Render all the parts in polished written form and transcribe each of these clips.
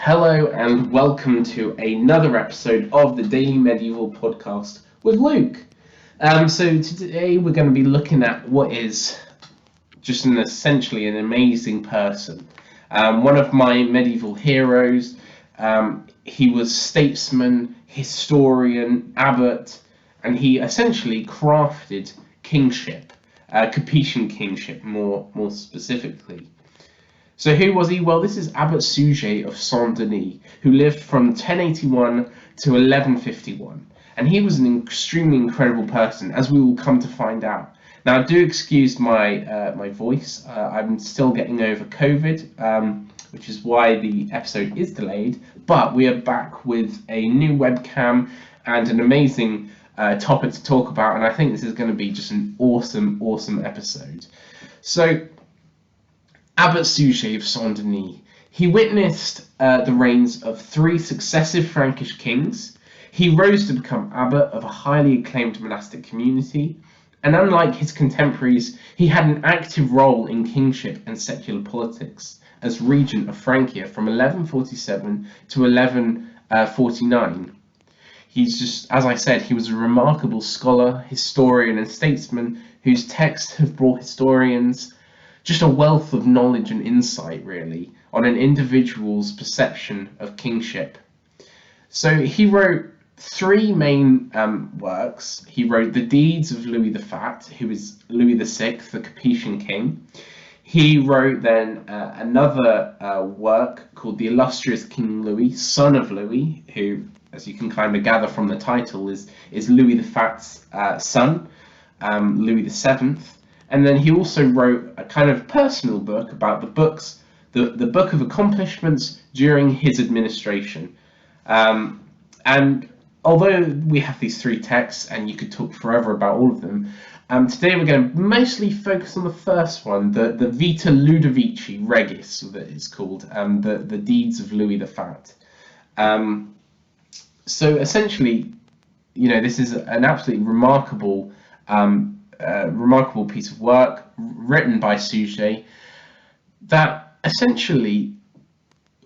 Hello and welcome to another episode of the Daily Medieval Podcast with Luke. So today we're going to be looking at what is just essentially an amazing person. One of my medieval heroes. He was statesman, historian, abbot, and he essentially crafted kingship, Capetian Kingship more specifically. So who was he? Well, this is Abbot Suger of Saint-Denis, who lived from 1081 to 1151. And he was an extremely incredible person, as we will come to find out. Now, do excuse my my voice. I'm still getting over COVID, which is why the episode is delayed. But we are back with a new webcam and an amazing topic to talk about. And I think this is going to be just an awesome episode. So, Abbot Suger of Saint-Denis. He witnessed the reigns of 3 successive Frankish kings. He rose to become abbot of a highly acclaimed monastic community, and unlike his contemporaries, he had an active role in kingship and secular politics as regent of Francia from 1147 to 1149. He's just, as I said, he was a remarkable scholar, historian, and statesman whose texts have brought historians just a wealth of knowledge and insight, really, on an individual's perception of kingship. So he wrote 3 main works. He wrote the Deeds of Louis the Fat, who is Louis VI, the Capetian king. He wrote then another work called the Illustrious King Louis, son of Louis, who, as you can kind of gather from the title, is Louis the Fat's son, Louis VII. And then he also wrote a kind of personal book about the Book of Accomplishments during his administration. And although we have these 3 texts, and you could talk forever about all of them, today we're going to mostly focus on the first one, the Vita Ludovici Regis, that it's called, the Deeds of Louis the Fat. So essentially, this is an absolutely remarkable piece of work written by Suger that essentially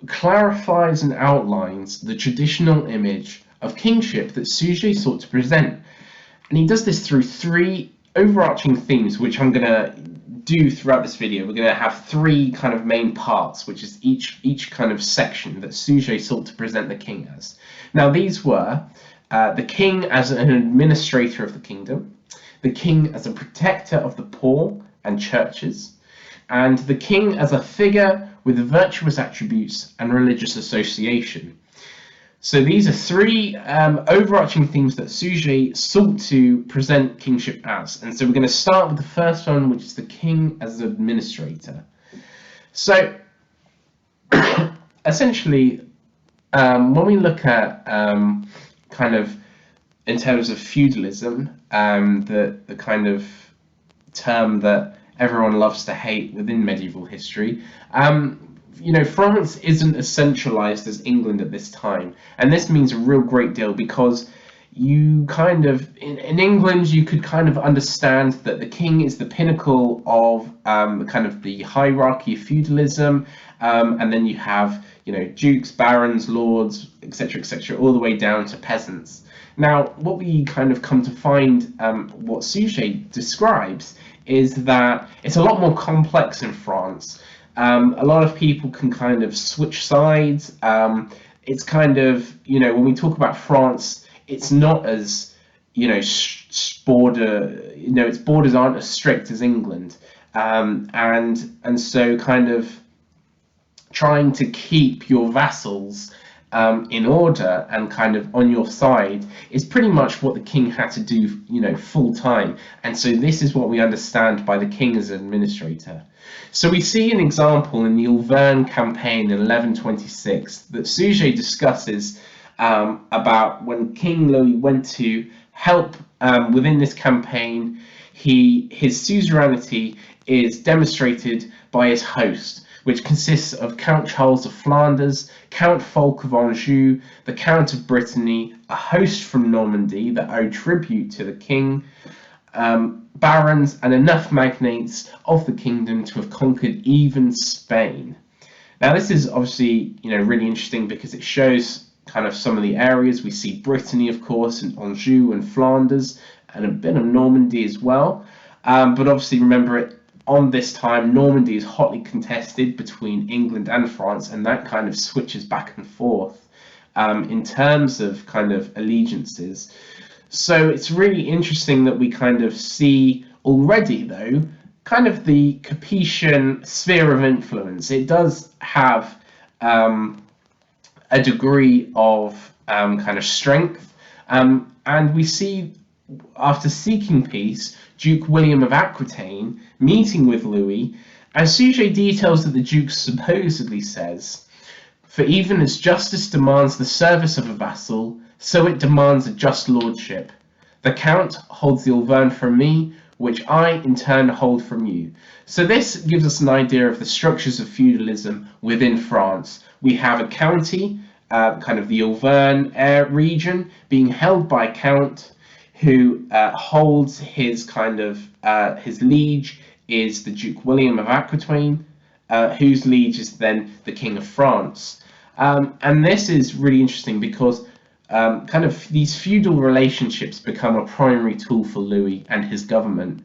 clarifies and outlines the traditional image of kingship that Suger sought to present. And he does this through 3 overarching themes, which I'm going to do throughout this video. We're going to have 3 kind of main parts, which is each kind of section that Suger sought to present the king as. Now, these were the king as an administrator of the kingdom, the king as a protector of the poor and churches, and the king as a figure with virtuous attributes and religious association. So these are 3 overarching themes that Suger sought to present kingship as. And so we're going to start with the first one, which is the king as an administrator. So essentially, when we look at kind of in terms of feudalism, the kind of term that everyone loves to hate within medieval history, France isn't as centralized as England at this time, and this means a real great deal because you kind of in England you could kind of understand that the king is the pinnacle of kind of the hierarchy of feudalism, and then you have dukes, barons, lords, etc., all the way down to peasants. Now, what we kind of come to find, what Suger describes, is that it's a lot more complex in France. A lot of people can kind of switch sides. It's kind of, when we talk about France, it's not as, its borders aren't as strict as England. And so kind of trying to keep your vassals in order and kind of on your side is pretty much what the king had to do, full time. And so this is what we understand by the king as an administrator. So we see an example in the Auvergne campaign in 1126 that Suger discusses about when King Louis went to help within this campaign. His suzerainty is demonstrated by his host, which consists of Count Charles of Flanders, Count Fulk of Anjou, the Count of Brittany, a host from Normandy that owe tribute to the king, barons, and enough magnates of the kingdom to have conquered even Spain. Now, this is obviously, really interesting because it shows kind of some of the areas. We see Brittany, of course, and Anjou and Flanders, and a bit of Normandy as well. But obviously, remember it. On this time, Normandy is hotly contested between England and France, and that kind of switches back and forth in terms of kind of allegiances. So it's really interesting that we kind of see already, though, kind of the Capetian sphere of influence. It does have a degree of kind of strength, and we see, after seeking peace, Duke William of Aquitaine meeting with Louis, and Suger details that the Duke supposedly says, "For even as justice demands the service of a vassal, so it demands a just lordship. The Count holds the Auvergne from me, which I in turn hold from you." So this gives us an idea of the structures of feudalism within France. We have a county, kind of the Auvergne region, being held by a count who holds his kind of his liege is the Duke William of Aquitaine, whose liege is then the King of France. And this is really interesting because kind of these feudal relationships become a primary tool for Louis and his government.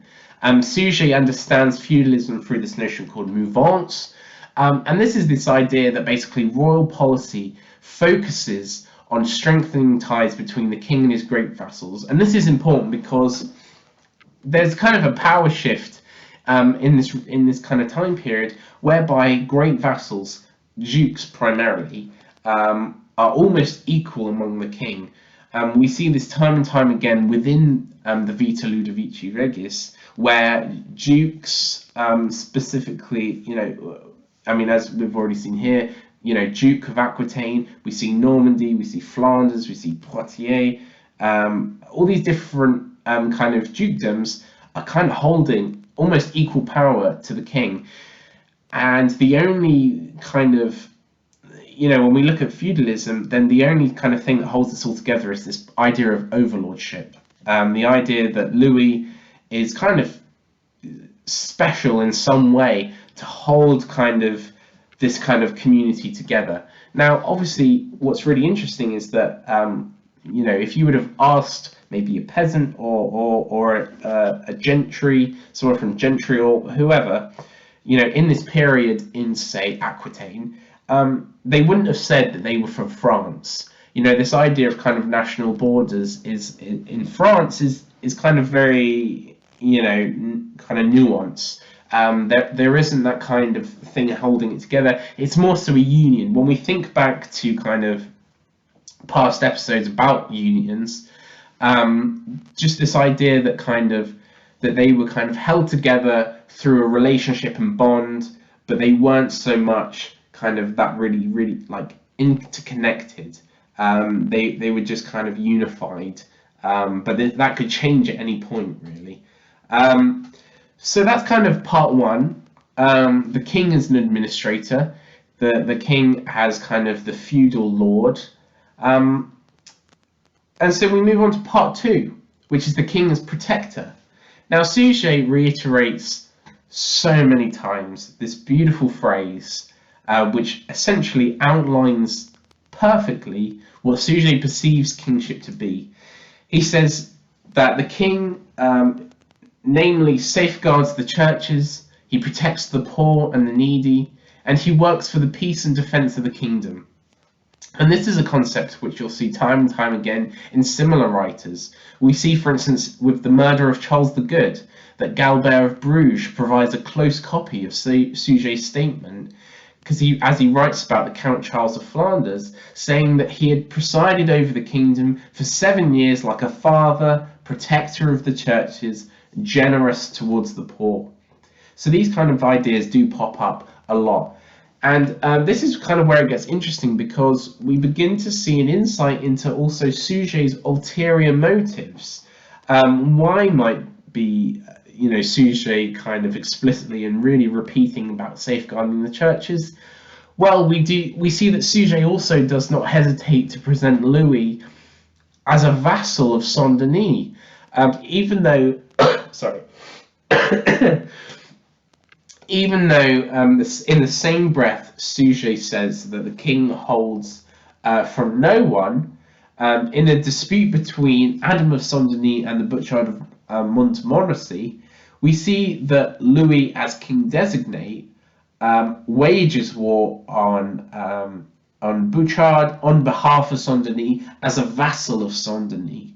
Suger understands feudalism through this notion called mouvance, and this is this idea that basically royal policy focuses on strengthening ties between the king and his great vassals. And this is important because there's kind of a power shift in this kind of time period whereby great vassals, dukes primarily, are almost equal among the king. We see this time and time again within the Vita Ludovici Regis, where dukes specifically, as we've already seen here, Duke of Aquitaine, we see Normandy, we see Flanders, we see Poitiers, all these different kind of dukedoms are kind of holding almost equal power to the king. And the only kind of, when we look at feudalism, then the only kind of thing that holds this all together is this idea of overlordship. The idea that Louis is kind of special in some way to hold kind of this kind of community together. Now, obviously, what's really interesting is that, if you would have asked maybe a peasant or a gentry, someone from gentry or whoever, in this period in, say, Aquitaine, they wouldn't have said that they were from France. This idea of kind of national borders is in France is kind of very, kind of nuanced. There isn't that kind of thing holding it together. It's more so a union. When we think back to kind of past episodes about unions, just this idea that that they were kind of held together through a relationship and bond, but they weren't so much kind of that really like interconnected. They were just kind of unified, but that could change at any point, really. So that's kind of part one. The king is an administrator. The king has kind of the feudal lord. And so we move on to part two, which is the king as protector. Now, Suger reiterates so many times this beautiful phrase, which essentially outlines perfectly what Suger perceives kingship to be. He says that the king namely safeguards the churches, he protects the poor and the needy, and he works for the peace and defence of the kingdom. And this is a concept which you'll see time and time again in similar writers. We see, for instance, with the murder of Charles the Good, that Galbert of Bruges provides a close copy of Suger's statement, because as he writes about the Count Charles of Flanders, saying that he had presided over the kingdom for 7 years like a father, protector of the churches, generous towards the poor. So these kind of ideas do pop up a lot. And this is kind of where it gets interesting, because we begin to see an insight into also Suger's ulterior motives. Why might be, Suger kind of explicitly and really repeating about safeguarding the churches? Well, we see that Suger also does not hesitate to present Louis as a vassal of Saint-Denis, even though, sorry, even though in the same breath, Suger says that the king holds from no one, in a dispute between Adam of Saint-Denis and the Butchart of Montmorency, we see that Louis, as king designate, wages war on Bouchard on behalf of Saint-Denis as a vassal of Saint-Denis.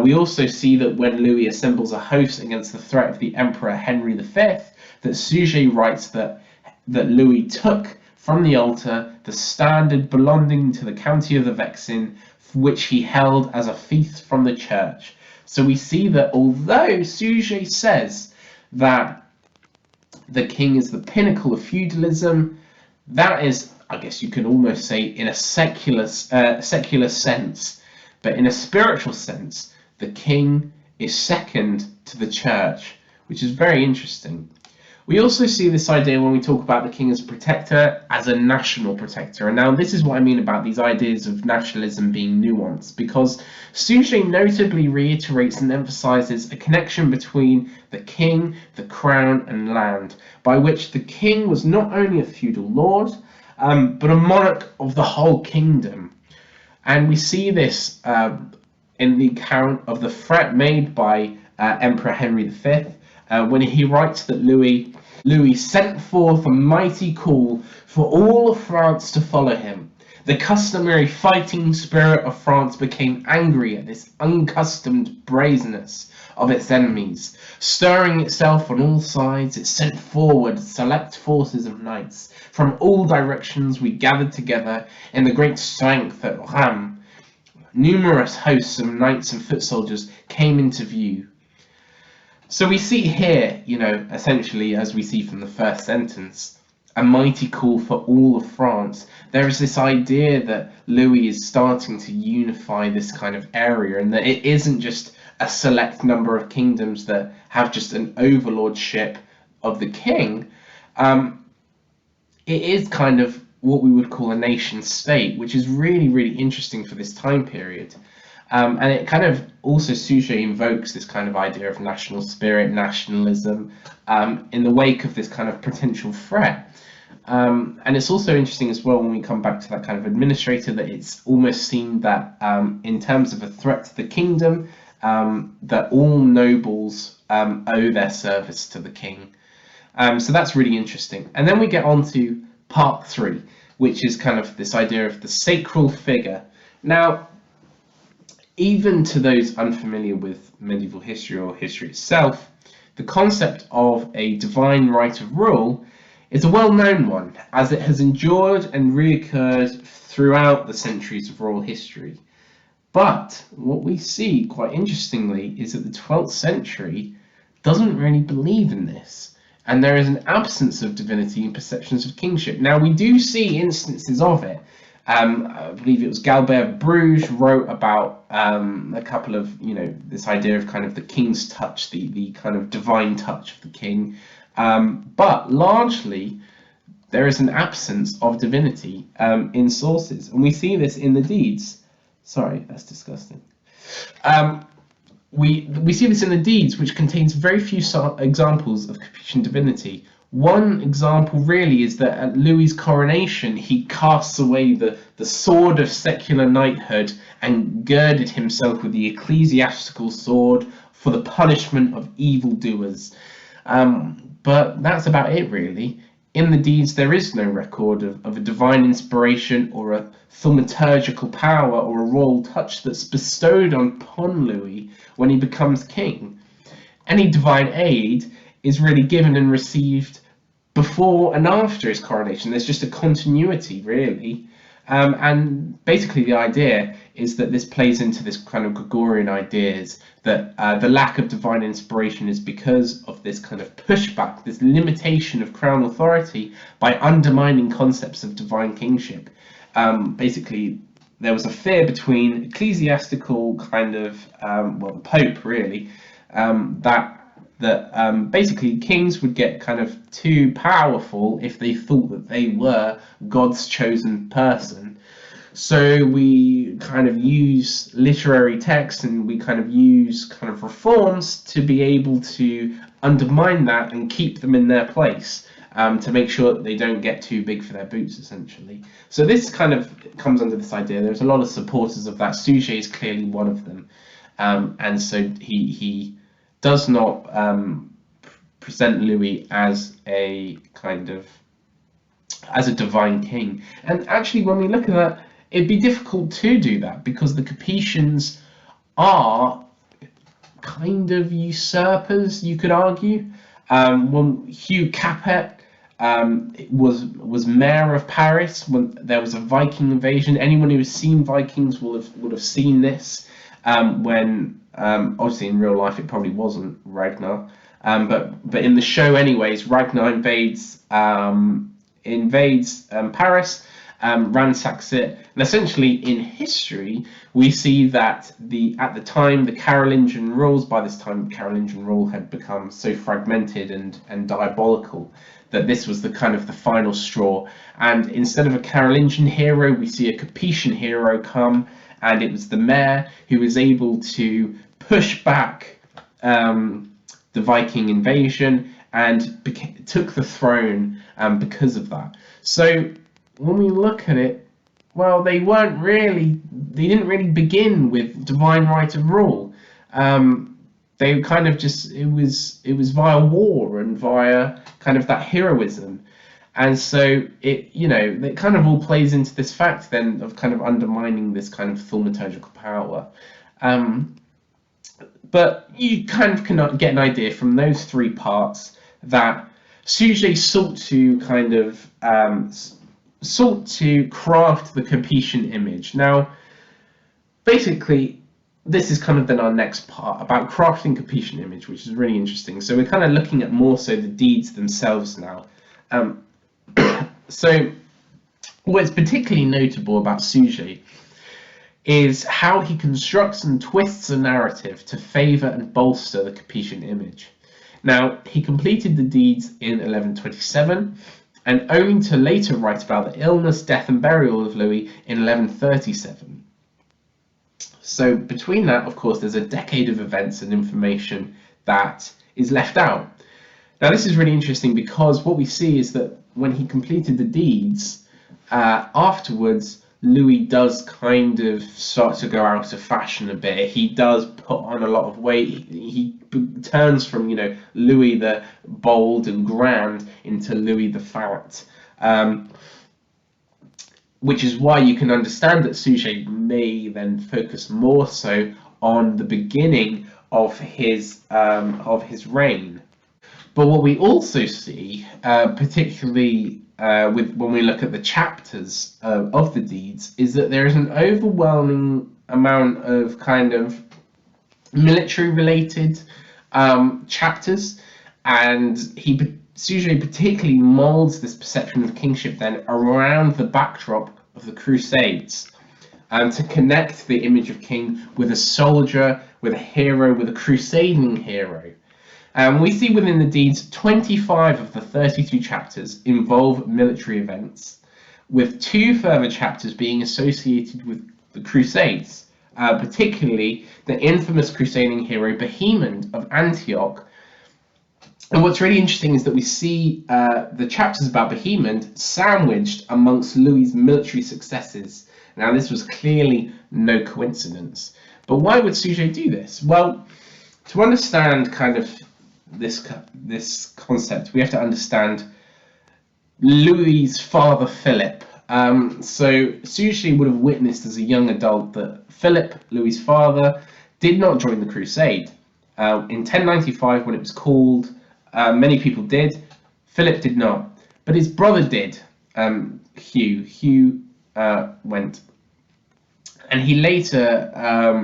We also see that when Louis assembles a host against the threat of the Emperor Henry V, that Suger writes that Louis took from the altar the standard belonging to the county of the Vexin, which he held as a fief from the church. So we see that although Suger says that the king is the pinnacle of feudalism, that is, I guess you could almost say, in a secular sense, but in a spiritual sense, the king is second to the church, which is very interesting. We also see this idea when we talk about the king as protector, as a national protector. And now this is what I mean about these ideas of nationalism being nuanced, because Suger notably reiterates and emphasizes a connection between the king, the crown and land, by which the king was not only a feudal lord, but a monarch of the whole kingdom. And we see this in the account of the threat made by Emperor Henry V, when he writes that Louis sent forth a mighty call for all of France to follow him. The customary fighting spirit of France became angry at this unaccustomed brazenness of its enemies. Stirring itself on all sides, it sent forward select forces of knights. From all directions we gathered together in the great strength at Rheims. Numerous hosts of knights and foot soldiers came into view. So we see here, essentially, as we see from the first sentence, a mighty call for all of France. There is this idea that Louis is starting to unify this kind of area, and that it isn't just a select number of kingdoms that have just an overlordship of the king. It is kind of what we would call a nation state, which is really, really interesting for this time period. And it kind of also, Suger invokes this kind of idea of national spirit, nationalism, in the wake of this kind of potential threat. And it's also interesting as well when we come back to that kind of administrator, that it's almost seen that in terms of a threat to the kingdom, that all nobles owe their service to the king. So that's really interesting. And then we get on to part 3, which is kind of this idea of the sacral figure. Now, even to those unfamiliar with medieval history or history itself, the concept of a divine right of rule is a well-known one, as it has endured and reoccurred throughout the centuries of royal history. But what we see, quite interestingly, is that the 12th century doesn't really believe in this, and there is an absence of divinity in perceptions of kingship. Now, we do see instances of it. I believe it was Galbert of Bruges wrote about a couple of, this idea of kind of the king's touch, the kind of divine touch of the king. But largely, there is an absence of divinity in sources. And we see this in the deeds. Sorry, that's disgusting. We see this in the deeds, which contains very few examples of Capetian divinity. One example really is that at Louis's coronation, he casts away the sword of secular knighthood and girded himself with the ecclesiastical sword for the punishment of evildoers. But that's about it, really. In the deeds, there is no record of a divine inspiration or a thaumaturgical power or a royal touch that's bestowed upon Louis when he becomes king. Any divine aid is really given and received before and after his coronation. There's just a continuity, really. And basically the idea is that this plays into this kind of Gregorian ideas that the lack of divine inspiration is because of this kind of pushback, this limitation of crown authority by undermining concepts of divine kingship. Basically, there was a fear between ecclesiastical kind of, the Pope really, that basically kings would get kind of too powerful if they thought that they were God's chosen person. So we kind of use literary texts and we kind of use kind of reforms to be able to undermine that and keep them in their place. to make sure that they don't get too big for their boots, essentially. So this kind of comes under this idea. There's a lot of supporters of that. Suger is clearly one of them, and so he does not present Louis as a kind of as a divine king. And actually, when we look at that, it'd be difficult to do that because the Capetians are kind of usurpers, you could argue. When Hugh Capet was mayor of Paris when there was a Viking invasion. Anyone who has seen Vikings would have seen this. When obviously in real life it probably wasn't Ragnar, but in the show anyways, Ragnar invades Paris, ransacks it, and essentially in history we see that at the time the Carolingian rules, by this time Carolingian rule had become so fragmented and diabolical that this was the kind of the final straw, and instead of a Carolingian hero we see a Capetian hero come, and it was the mayor who was able to push back the Viking invasion and took the throne because of that. So when we look at it, well, they didn't really begin with divine right of rule. They kind of just, it was via war and via kind of that heroism. And so it kind of all plays into this fact then of kind of undermining this kind of thaumaturgical power. But you kind of cannot get an idea from those three parts that Suger sought to craft the Capetian image. Now, basically, this is kind of then our next part about crafting Capetian image, which is really interesting. So we're kind of looking at more so the deeds themselves now. So what's particularly notable about Suger is how he constructs and twists a narrative to favour and bolster the Capetian image. Now, he completed the deeds in 1127, and only to later write about the illness, death and burial of Louis in 1137. So between that, of course, there's a decade of events and information that is left out. Now, this is really interesting because what we see is that when he completed the deeds, afterwards, Louis does kind of start to go out of fashion a bit. He does put on a lot of weight. He turns from, Louis the bold and grand into Louis the fat. Which is why you can understand that Suger may then focus more so on the beginning of his reign. But what we also see, particularly when we look at the chapters of the deeds, is that there is an overwhelming amount of kind of military-related chapters, and Suger particularly molds this perception of kingship then around the backdrop of the Crusades, to connect the image of king with a soldier, with a hero, with a crusading hero. We see within the deeds 25 of the 32 chapters involve military events, with 2 further chapters being associated with the Crusades, particularly the infamous crusading hero Bohemond of Antioch. And what's really interesting is that we see the chapters about Bohemond sandwiched amongst Louis's military successes. Now, this was clearly no coincidence. But why would Suger do this? Well, to understand kind of this concept, we have to understand Louis's father Philip. So Suger would have witnessed as a young adult that Philip, Louis's father, did not join the crusade. In 1095, when it was called, many people did. Philip did not, but his brother did. Hugh went, and he later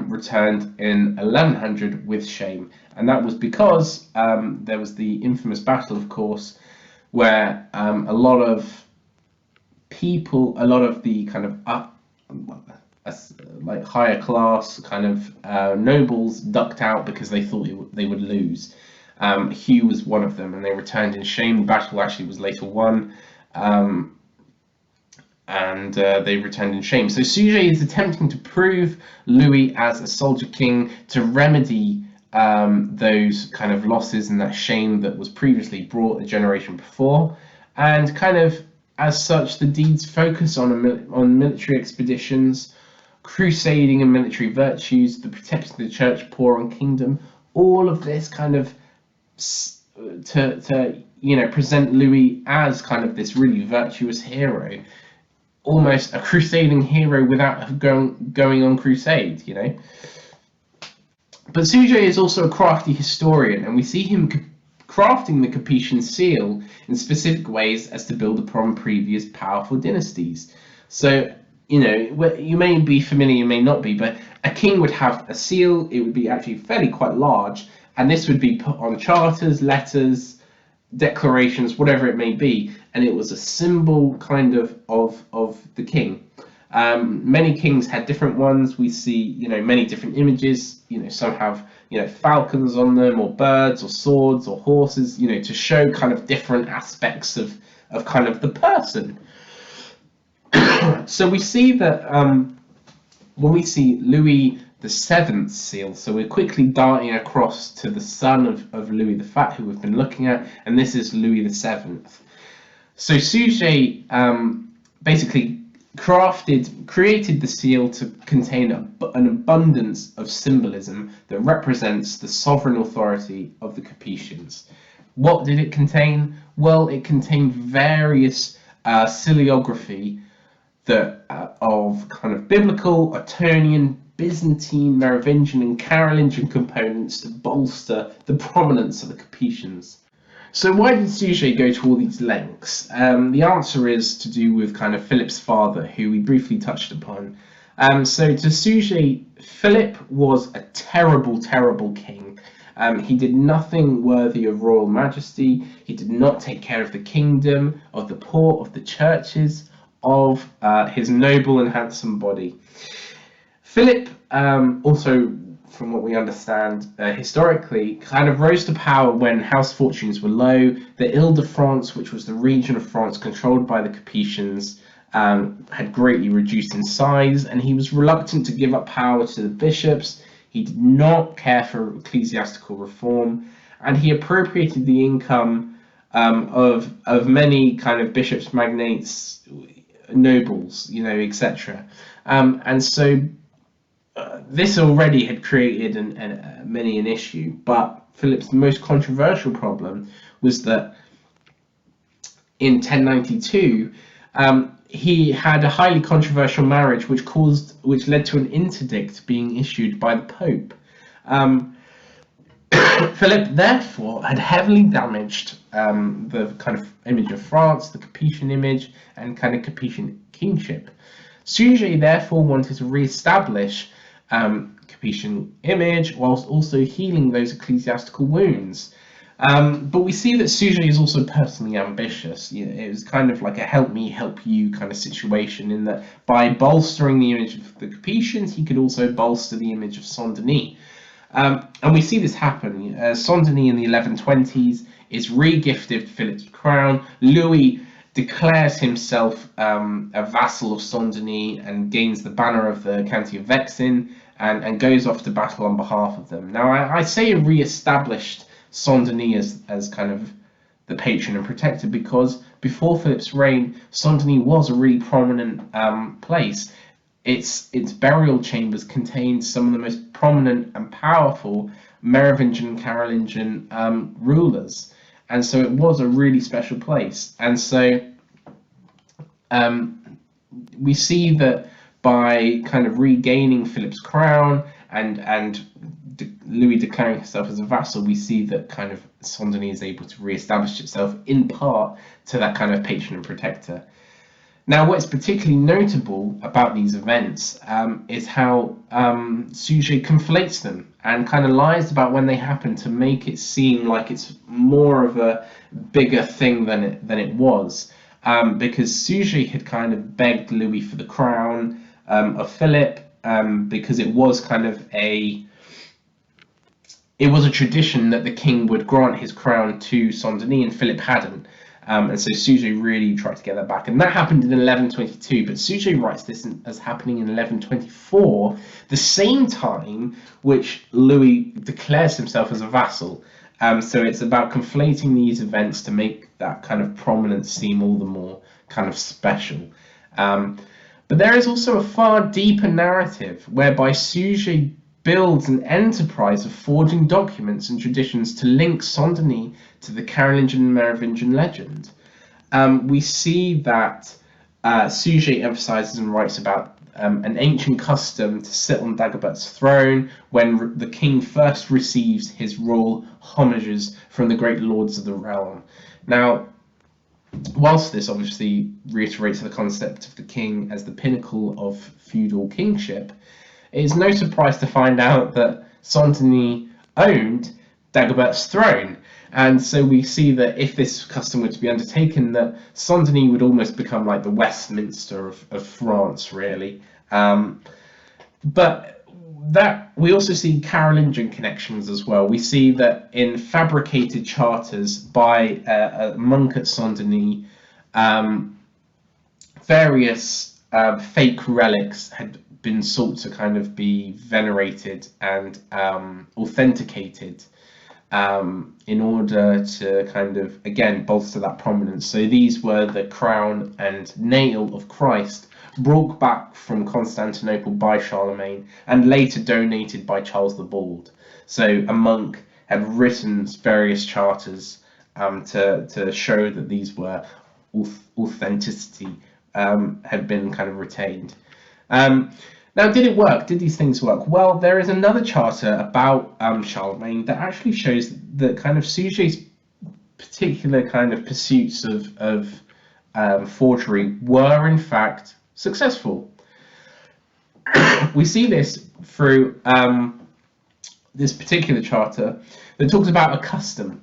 returned in 1100 with shame. And that was because there was the infamous battle, of course, where a lot of people, a lot of the kind of like higher class kind of nobles ducked out because they thought they would lose. Hugh was one of them, and they returned in shame. The battle actually was later won, and they returned in shame. So Suger is attempting to prove Louis as a soldier king to remedy those kind of losses and that shame that was previously brought a generation before. and kind of as such, the deeds focus on military expeditions, crusading and military virtues, the protection of the church, poor, and kingdom. All of this kind of to present Louis as kind of this really virtuous hero, almost a crusading hero without going on crusade, But Suger is also a crafty historian, and we see him crafting the Capetian seal in specific ways as to build upon previous powerful dynasties. So, you may be familiar, you may not be, but a king would have a seal. It would be actually fairly quite large, and this would be put on charters, letters, declarations, whatever it may be, and it was a symbol kind of the king. Many kings had different ones. We see, many different images. Some have, falcons on them, or birds, or swords, or horses, to show kind of different aspects of kind of the person. So we see that when we see Louis VII's seal, so we're quickly darting across to the son of Louis the Fat, who we've been looking at, and this is Louis VII. So Suger basically created the seal to contain an abundance of symbolism that represents the sovereign authority of the Capetians. What did it contain? Well, it contained various psiliography of kind of biblical, Etonian, Byzantine, Merovingian, and Carolingian components to bolster the prominence of the Capetians. So why did Suger go to all these lengths? The answer is to do with kind of Philip's father, who we briefly touched upon. So to Suger, Philip was a terrible, terrible king. He did nothing worthy of royal majesty. He did not take care of the kingdom, of the poor, of the churches, of his noble and handsome body. Philip also, from what we understand historically, kind of rose to power when house fortunes were low. The Ile-de-France, which was the region of France controlled by the Capetians, had greatly reduced in size, and he was reluctant to give up power to the bishops. He did not care for ecclesiastical reform, and he appropriated the income of many kind of bishops, magnates, nobles, etc. And so this already had created many an issue, but Philip's most controversial problem was that in 1092 he had a highly controversial marriage which led to an interdict being issued by the Pope. Philip therefore had heavily damaged the kind of image of France, the Capetian image, and kind of Capetian kingship. Suger therefore wanted to re-establish Capetian image whilst also healing those ecclesiastical wounds. But we see that Suger is also personally ambitious. It was kind of like a help me, help you kind of situation, in that by bolstering the image of the Capetians, he could also bolster the image of Saint-Denis. And we see this happen. Saint-Denis in the 1120s is re-gifted Philip's crown. Louis declares himself a vassal of Saint-Denis and gains the banner of the county of Vexin and goes off to battle on behalf of them. Now, I say re-established Saint-Denis as kind of the patron and protector because before Philip's reign, Saint-Denis was a really prominent place. Its burial chambers contained some of the most prominent and powerful Merovingian, Carolingian rulers, and so it was a really special place. And so we see that by kind of regaining Philip's crown and Louis declaring himself as a vassal, we see that kind of Saint-Denis is able to re-establish itself in part to that kind of patron and protector. Now, what's particularly notable about these events is how Suger conflates them and kind of lies about when they happen to make it seem like it's more of a bigger thing than it was, because Suger had kind of begged Louis for the crown of Philip because it was kind of a tradition that the king would grant his crown to Saint-Denis, and Philip hadn't. And so Suger really tried to get that back, and that happened in 1122. But Suger writes this as happening in 1124, the same time which Louis declares himself as a vassal. So it's about conflating these events to make that kind of prominence seem all the more kind of special. But there is also a far deeper narrative whereby Suger builds an enterprise of forging documents and traditions to link Saint-Denis to the Carolingian and Merovingian legend. We see that Suger emphasizes and writes about an ancient custom to sit on Dagobert's throne when the king first receives his royal homages from the great lords of the realm. Now, whilst this obviously reiterates the concept of the king as the pinnacle of feudal kingship, it is no surprise to find out that Saint-Denis owned Dagobert's throne. And so we see that if this custom were to be undertaken, that Saint-Denis would almost become like the Westminster of France, really. But that we also see Carolingian connections as well. We see that in fabricated charters by a monk at Saint-Denis, various fake relics had been sought to kind of be venerated and authenticated in order to kind of, again, bolster that prominence. So these were the crown and nail of Christ, brought back from Constantinople by Charlemagne and later donated by Charles the Bald. So a monk had written various charters to show that these were authenticity had been kind of retained. Now, did it work? Did these things work? Well, there is another charter about Charlemagne that actually shows that kind of Suger's particular kind of pursuits of forgery were in fact successful. We see this through this particular charter that talks about a custom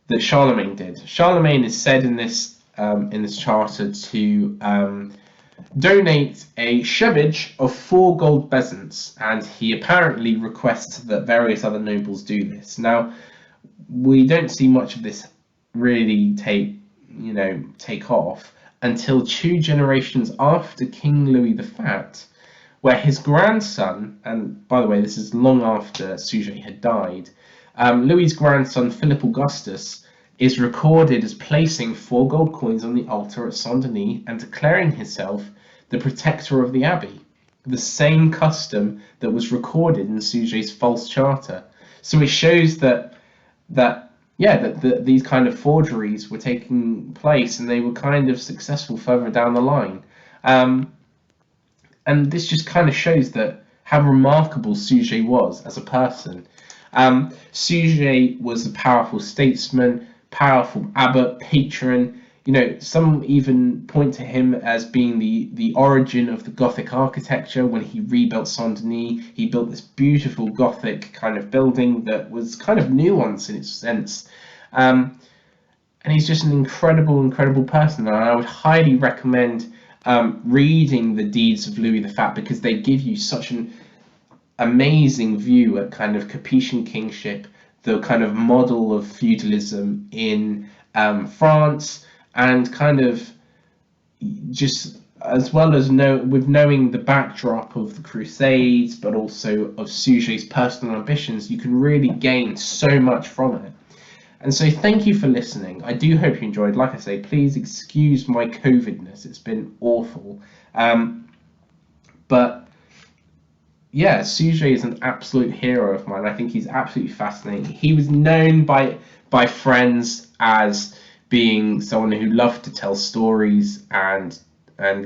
that Charlemagne did. Charlemagne is said in this charter to donate a shevage of 4 gold bezants, and he apparently requests that various other nobles do this. Now, we don't see much of this really take off until 2 generations after King Louis the Fat, where his grandson, and by the way, this is long after Suger had died, Louis's grandson Philip Augustus is recorded as placing 4 gold coins on the altar at Saint-Denis and declaring himself the protector of the abbey, the same custom that was recorded in Suger's false charter. So it shows that these kind of forgeries were taking place, and they were kind of successful further down the line. And this just kind of shows that how remarkable Suger was as a person. Suger was a powerful statesman, powerful abbot, patron. Some even point to him as being the origin of the Gothic architecture. When he rebuilt Saint-Denis, he built this beautiful Gothic kind of building that was kind of nuanced in its sense. And he's just an incredible person. And I would highly recommend reading the Deeds of Louis the Fat, because they give you such an amazing view at kind of Capetian Kingship, the kind of model of feudalism in France, and kind of just as well as knowing the backdrop of the Crusades, but also of Suger's personal ambitions, you can really gain so much from it. And so thank you for listening. I do hope you enjoyed. Like I say, please excuse my COVIDness. It's been awful. But yeah, Suger is an absolute hero of mine. I think he's absolutely fascinating. He was known by friends as being someone who loved to tell stories and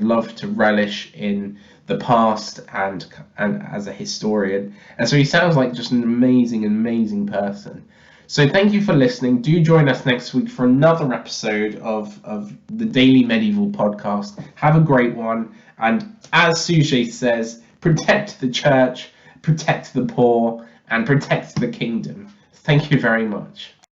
loved to relish in the past and as a historian. And so he sounds like just an amazing person. So thank you for listening. Do join us next week for another episode of the Daily Medieval Podcast. Have a great one. And as Suger says, protect the church, protect the poor, and protect the kingdom. Thank you very much.